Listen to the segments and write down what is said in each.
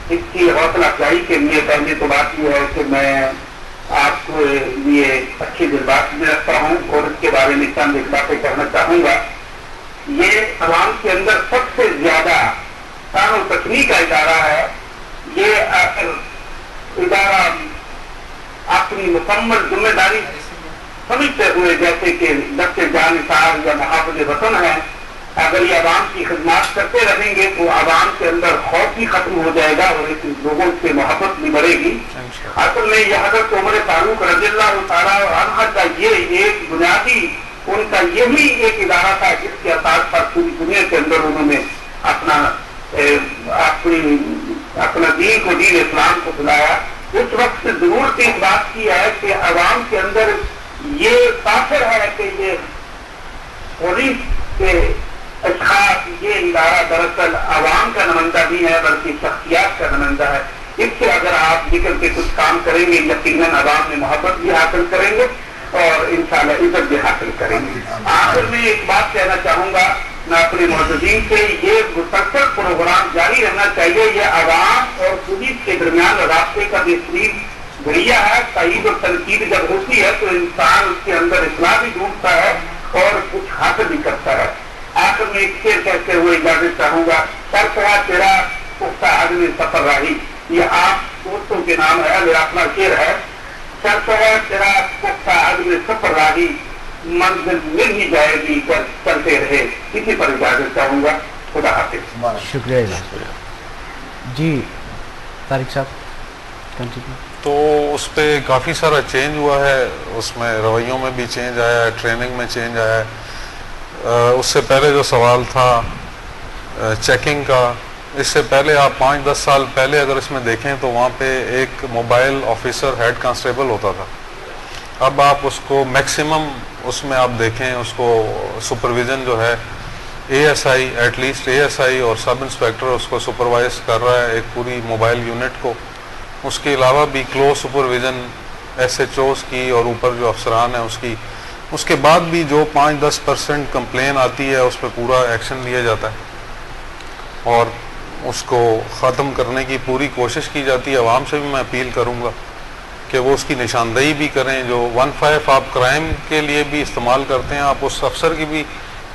اس کی حوصلہ افزائی کے لیے پہلی تو بات یہ ہے کہ میں آپ کے لیے اچھی جذبات میں رکھتا ہوں اور اس کے بارے میں چند ایک باتیں کرنا چاہوں گا. یہ عوام کے اندر سب سے زیادہ تعین و تشریح کا ادارہ ہے. یہ ادارہ اپنی مکمل ذمہ داری سمجھتے ہوئے جیسے کہ دست جان نثار یا محافظ وطن ہے، اگر یہ عوام کی خدمات کرتے رہیں گے تو عوام کے اندر خوف بھی ختم ہو جائے گا اور لوگوں سے محبت بھی بڑھے گی. اصل میں یہ حضرت عمر فاروق رضی اللہ تعالیٰ عنہ کا یہ ایک بنیادی ان کا یہی ایک ادارہ تھا جس کے اساس پر پوری دنیا کے اندر انہوں نے اپنا دین کو دین اسلام کو بلایا. اس وقت سے ضرورت اس بات کی ہے کہ عوام کے اندر یہ تاثر ہے کہ یہ پولیس کے اشخاص یہ ادارہ دراصل عوام کا نمائندہ نہیں ہے بلکہ شخصیات کا نمائندہ ہے. اس سے اگر آپ نکل کے کچھ کام کریں گے یقیناً عوام میں محبت بھی حاصل کریں گے اور انشاءاللہ عزت بھی حاصل کریں گے. آخر میں ایک بات کہنا چاہوں گا میں اپنے معززین سے، یہ مسلسل پروگرام جاری رہنا چاہیے. یہ عوام اور پولیس کے درمیان رابطے کا بہترین ذریعہ ہے. تائید اور تنقید جب ہوتی ہے تو انسان اس کے اندر اصلاح بھی ڈھونڈتا ہے اور کچھ حاصل بھی کرتا ہے. آخر میں ایک شعر کہتے ہوئے اجازت چاہوں گا، سر پڑا تیرا پختہ عزم سفر راہی. یہ آپ دوستوں کے نام ہے، میرا اپنا شعر ہے. سر پڑا تیرا پختہ عزم سفر راہی، منزل مل ہی جائے گی چلتے رہے. اسی پر اجازت چاہوں گا. خدا حافظ. شکریہ جی طارق صاحب. تو اس پہ کافی سارا چینج ہوا ہے، اس میں رویوں میں بھی چینج آیا ہے، ٹریننگ میں چینج آیا ہے. اس سے پہلے جو سوال تھا چیکنگ کا، اس سے پہلے آپ 5-10 سال پہلے اگر اس میں دیکھیں تو وہاں پہ ایک موبائل آفیسر ہیڈ کانسٹیبل ہوتا تھا. اب آپ اس کو میکسیمم اس میں آپ دیکھیں اس کو سپرویژن جو ہے A S I, at least A S I اور سب انسپیکٹر اس کو سپروائز کر رہا ہے ایک پوری موبائل یونٹ کو. اس کے علاوہ بھی close supervision S H Os کی اور اوپر جو افسران ہیں اس کی. اس کے بعد بھی جو 5-10% کمپلین آتی ہے اس پہ پورا ایکشن لیا جاتا ہے اور اس کو ختم کرنے کی پوری کوشش کی جاتی ہے. عوام سے بھی میں اپیل کروں گا کہ وہ اس کی نشاندہی بھی کریں. جو 15 آپ کرائم کے لیے بھی استعمال کرتے ہیں، آپ اس افسر کی بھی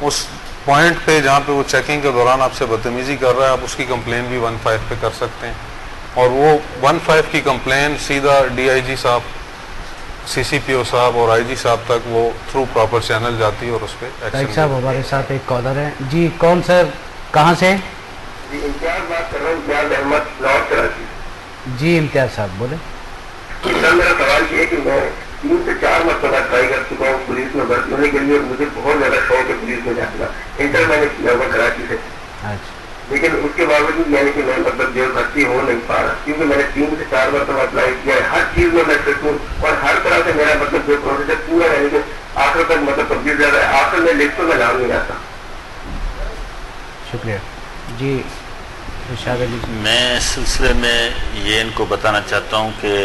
اس پوائنٹ پہ جہاں پہ وہ چیکنگ کے دوران آپ سے بدتمیزی کر رہا ہے، آپ اس کی کمپلین بھی 15 پہ کر سکتے ہیں. اور وہ 15 کی کمپلین سیدھا ڈی آئی جی صاحب، سی سی پی او صاحب اور آئی جی صاحب تک وہ تھرو پراپر چینل جاتی ہے اور اس پہ طارق صاحب ہمارے ساتھ ایک کالر ہے. جی کون سر، کہاں سے؟ جی امتیاز بات کر رہا ہوں، امتیاز احمد لاہور کراچی. جی امتیاز صاحب بولیں. سر میرا سوال یہ ہے کہ میں 3 سے 4 مرتبہ ٹرائی کر چکا ہوں پولیس میں بھرتی ہونے کے لیے اور مجھے بہت زیادہ شوق ہے پولیس میں جانے کا. انٹر میں نے کیا ہوا کراچی سے، لیکن اس کے باوجود یعنی کہ میں مطلب جو بھرتی ہو نہیں پا رہا کیونکہ میں نے 3 سے 4 مرتبہ اپلائی کیا ہے. ہر چیز میں فٹ ہوں اور ہر طرح سے میرا مطلب جو پروسیجر پورا رہنے کے آخر تک مطلب تبدیل زیادہ ہے. آخر میں لسٹوں میں نام نہیں آتا. شکریہ. جی ارشاد علی. میں اس سلسلے میں یہ ان کو بتانا چاہتا ہوں کہ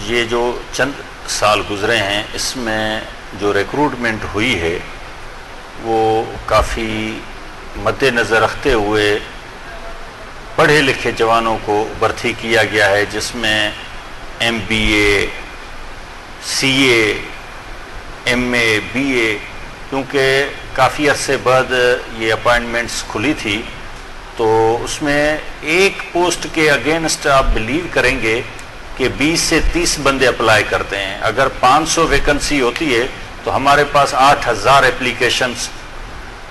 یہ جو چند سال گزرے ہیں اس میں جو ریکروٹمنٹ ہوئی ہے وہ کافی مد نظر رکھتے ہوئے پڑھے لکھے جوانوں کو بھرتی کیا گیا ہے، جس میں M B A, C A, M A, B A, کیونکہ کافی عرصے بعد یہ اپائنٹمنٹس کھلی تھی تو اس میں ایک پوسٹ کے اگینسٹ آپ بلیو کریں گے کہ 20 سے 30 بندے اپلائی کرتے ہیں. اگر 500 ویکنسی ہوتی ہے تو ہمارے پاس 8000 اپلیکیشنز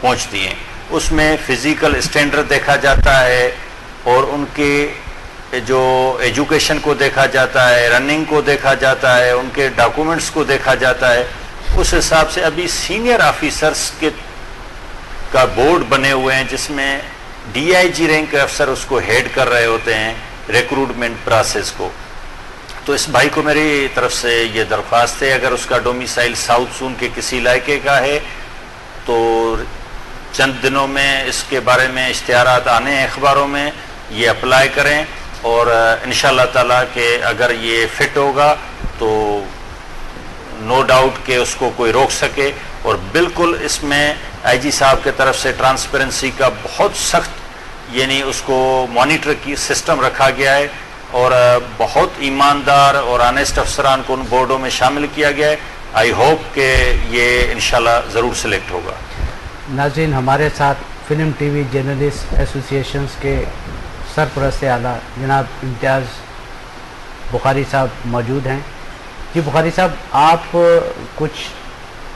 پہنچتی ہیں. اس میں فزیکل اسٹینڈرڈ دیکھا جاتا ہے اور ان کے جو ایجوکیشن کو دیکھا جاتا ہے، رننگ کو دیکھا جاتا ہے، ان کے ڈاکومنٹس کو دیکھا جاتا ہے. اس حساب سے ابھی سینئر آفیسرز کے کا بورڈ بنے ہوئے ہیں جس میں ڈی آئی جی رینک کے افسر اس کو ہیڈ کر رہے ہوتے ہیں ریکروٹمنٹ پروسیس کو. تو اس بھائی کو میری طرف سے یہ درخواست ہے، اگر اس کا ڈومیسائل ساؤتھ زون کے کسی علاقے کا ہے تو چند دنوں میں اس کے بارے میں اشتہارات آنے ہیں اخباروں میں، یہ اپلائی کریں اور انشاءاللہ تعالیٰ کہ اگر یہ فٹ ہوگا تو نو ڈاؤٹ کہ اس کو کوئی روک سکے. اور بالکل اس میں آئی جی صاحب کے طرف سے ٹرانسپیرنسی کا بہت سخت یعنی اس کو مانیٹر کی سسٹم رکھا گیا ہے اور بہت ایماندار اور آنیسٹ افسران کو ان بورڈوں میں شامل کیا گیا ہے. آئی ہوپ کہ یہ انشاءاللہ ضرور سلیکٹ ہوگا. ناظرین، ہمارے ساتھ film T V journalist associations کے سرپرست اعلیٰ جناب امتیاز بخاری صاحب موجود ہیں. جی بخاری صاحب، آپ کچھ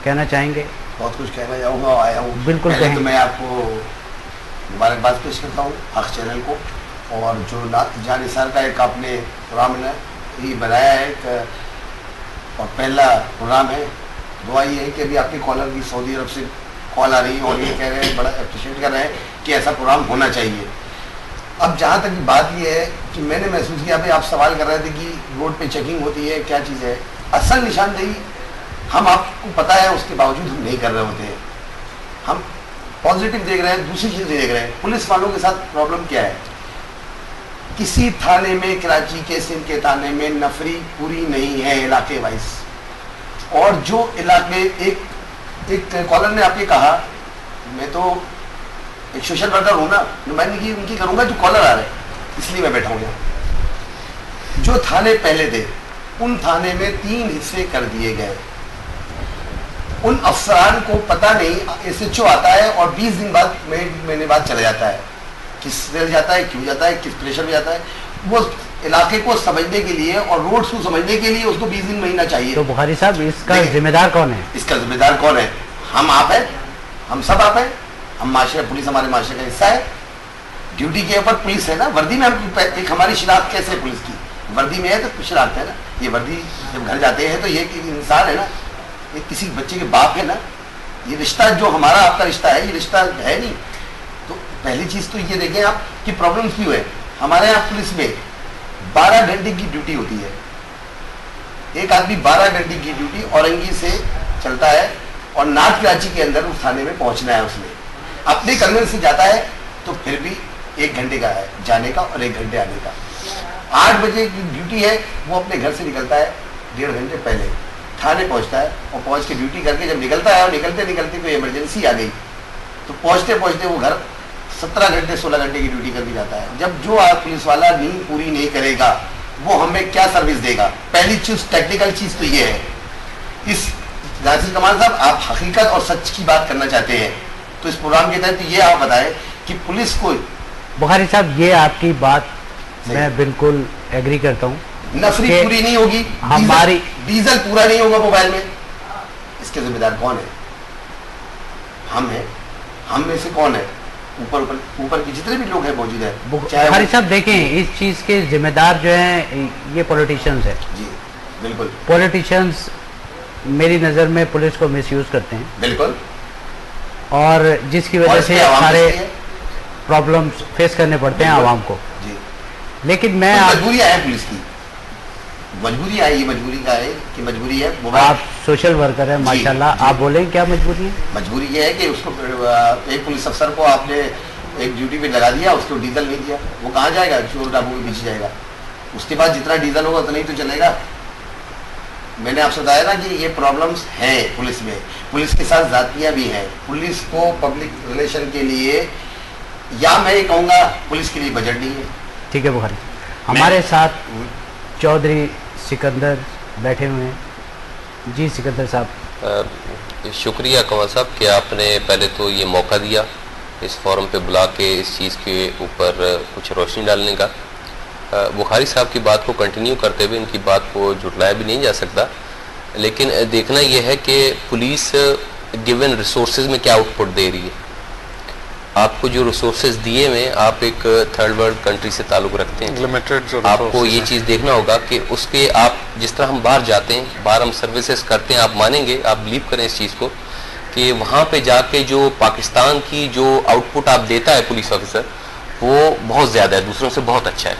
کہنا چاہیں گے؟ بہت کچھ کہنا چاہوں گا، آیا ہوں. بالکل پہلے تو میں آپ کو مبارکباد پیش کرتا ہوں حق چینل کو، اور جو جان نثار کا ایک آپ نے پروگرام ہی بنایا ہے اور پہلا پروگرام ہے. دعا یہ ہے کہ ابھی آپ کے کالر کی سعودی عرب سے کال آ رہی ہے اور یہ کہہ رہے ہیں، بڑا اپریشیٹ کر رہے ہیں کہ ایسا پروگرام ہونا چاہیے. اب جہاں تک بات یہ ہے کہ میں نے محسوس کیا، ابھی آپ سوال کر رہے تھے کہ روڈ پہ چیکنگ ہوتی ہے، کیا چیز ہے. اصل نشاندہی ہم آپ کو پتہ ہے، اس کے باوجود ہم نہیں کر رہے ہوتے ہیں. ہم پازیٹیو دیکھ رہے ہیں، دوسری چیز دیکھ رہے ہیں. پولیس والوں کے ساتھ پرابلم کیا ہے؟ کسی تھانے میں، کراچی کے سندھ کے تھانے میں نفری پوری نہیں ہے علاقے وائز. اور جو علاقے ایک کالر نے آپ کے کہا، میں تو ایک سوشل ورکر ہوں نا، نمائندگی ان کی کروں گا جو کالر آ رہے ہیں، اس لیے میں بیٹھا ہوں یہاں. جو تھانے پہلے تھے ان تھانے میں 3 حصے کر دیے گئے. ان افسران کو پتہ نہیں، ایس ایچ او آتا ہے اور 20 دن بعد مہینے بعد چلا جاتا ہے. کس سے جاتا ہے، کیوں جاتا ہے، کس پریشر میں جاتا ہے. وہ علاقے کو سمجھنے کے لیے اور روڈس کو سمجھنے کے لیے اس کو 20 دن مہینہ چاہیے. تو بخاری صاحب، اس کا ذمہ دار کون ہے؟ اس کا ذمہ دار کون ہے؟ ہم آپ ہیں، ہم سب آپ ہیں. ہم معاشرے، پولیس ہمارے معاشرے کا حصہ ہے. ڈیوٹی کے اوپر پولیس ہے نا، وردی میں ہم ایک ہماری شناخت کیسے ہے پولیس کی؟ وردی میں ہے تو شناخت ہے نا. یہ وردی جب گھر جاتے ہیں تو یہ انسان ہے نا، یہ کسی بچے کے باپ ہے نا. یہ رشتہ جو ہمارا آپ کا رشتہ ہے، یہ رشتہ ہے نہیں. تو پہلی چیز تو یہ دیکھیں آپ کہ پرابلم کیوں ہے. ہمارے یہاں پولیس میں 12 گھنٹے کی ڈیوٹی ہوتی ہے. ایک آدمی 12 گھنٹے کی ڈیوٹی اورنگی سے چلتا ہے اور نارتھ کراچی کے اندر اس تھانے میں پہنچنا ہے. اس نے اپنے کنوینس سے جاتا ہے تو پھر بھی 1 گھنٹے کا ہے جانے کا اور 1 گھنٹے آنے کا. 8 بجے کی ڈیوٹی ہے، وہ اپنے گھر سے نکلتا ہے 1.5 گھنٹے پہلے تھانے پہنچتا ہے اور پہنچ کے ڈیوٹی کر کے جب نکلتا ہے اور نکلتے نکلتے کوئی ایمرجنسی آ گئی تو پہنچتے پہنچتے وہ گھر 17 گھنٹے 16 گھنٹے کی ڈیوٹی کر کے جاتا ہے. جب جو پولیس والا نیند پوری نہیں کرے گا وہ ہمیں کیا سروس دے گا؟ پہلی چیز ٹیکنیکل چیز تو یہ ہے. اس ناصر کمال صاحب، آپ حقیقت اور سچ کی بات کرنا چاہتے ہیں تو اس پروگرام کے تحت یہ آپ بتائیں کہ پولیس کو. بخاری صاحب، یہ آپ کی بات میں بالکل ایگری کرتا ہوں. نفری پوری نہیں ہوگی، ہماری ڈیزل پورا نہیں ہوگا موبائل میں. اس کے ذمہ دار کون ہے؟ ہم ہیں. ہم میں سے کون ہے؟ اوپر کے جتنے بھی لوگ ہیں موجود ہیں. بخاری صاحب دیکھیں، اس چیز کے ذمہ دار جو ہیں یہ پولیٹیشنز ہیں. جی بالکل. پولیٹیشنز میری نظر میں پولیس کو مس یوز کرتے ہیں. بالکل. اور جس کی وجہ سے سارے پرابلمز فیس کرنے پڑتے ہیں عوام کو. جی. لیکن میں مجبوری ہے پولیس کی، مجبوری ہے. یہ مجبوری کا ہے کہ مجبوری ہے. آپ سوشل ورکر ہیں ماشاءاللہ، آپ بولیں کیا مجبوری ہے؟ مجبوری یہ ہے کہ اس کو ایک پولیس افسر کو آپ نے ایک ڈیوٹی پہ لگا دیا، اس کو ڈیزل نہیں دیا، وہ کہاں جائے گا؟ چور ڈاکو کے پیچھے جائے گا. اس کے بعد جتنا ڈیزل ہوگا اتنا ہی تو چلے گا. میں نے آپ سے بتایا نا کہ یہ پرابلمس ہیں پولیس میں. پولیس کے ساتھ ذاتیہ بھی ہیں. پولیس کو پبلک ریلیشن کے لیے، یا میں یہ کہوں گا پولیس کے لیے بجٹ نہیں ہے. ٹھیک ہے بخاری. ہمارے ساتھ چودھری سکندر بیٹھے ہوئے ہیں. جی سکندر صاحب. شکریہ کمال صاحب کہ آپ نے پہلے تو یہ موقع دیا اس فورم پہ بلا کے اس چیز کے اوپر کچھ روشنی ڈالنے کا. بخاری صاحب کی بات کو کنٹینیو کرتے ہوئے ان کی بات کو جھٹلایا بھی نہیں جا سکتا، لیکن دیکھنا یہ ہے کہ پولیس گیون ریسورسز میں کیا آؤٹ پٹ دے رہی ہے. آپ کو جو ریسورسز دیے ہوئے، آپ ایک تھرڈ ورلڈ کنٹری سے تعلق رکھتے ہیں، آپ کو یہ چیز دیکھنا ہوگا کہ اس کے آپ جس طرح ہم باہر جاتے ہیں، باہر ہم سروسز کرتے ہیں، آپ مانیں گے، آپ بلیو کریں اس چیز کو کہ وہاں پہ جا کے جو پاکستان کی جو آؤٹ پٹ آپ دیتا ہے پولیس آفیسر، وہ بہت زیادہ ہے، دوسروں سے بہت اچھا ہے.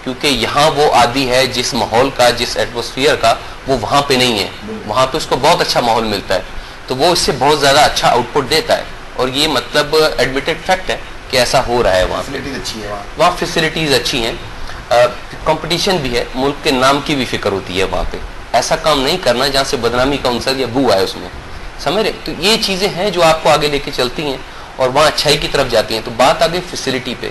کیونکہ یہاں وہ عادی ہے جس ماحول کا، جس ایٹماسفیئر کا، وہ وہاں پہ نہیں ہے. وہاں پہ اس کو بہت اچھا ماحول ملتا ہے تو وہ اس سے بہت زیادہ اچھا آؤٹ پٹ دیتا ہے. اور یہ مطلب ایڈمیٹڈ فیکٹ ہے کہ ایسا ہو رہا ہے. وہاں فیسلٹیز اچھی ہیں، کمپٹیشن بھی ہے، ملک کے نام کی بھی فکر ہوتی ہے. وہاں پہ ایسا کام نہیں کرنا جہاں سے بدنامی کا عنصر یا بو آئے اس میں، سمجھ رہے؟ تو یہ چیزیں ہیں جو آپ کو آگے لے کے چلتی ہیں اور وہاں اچھائی کی طرف جاتی ہیں. تو بات آگے فیسلٹی پہ.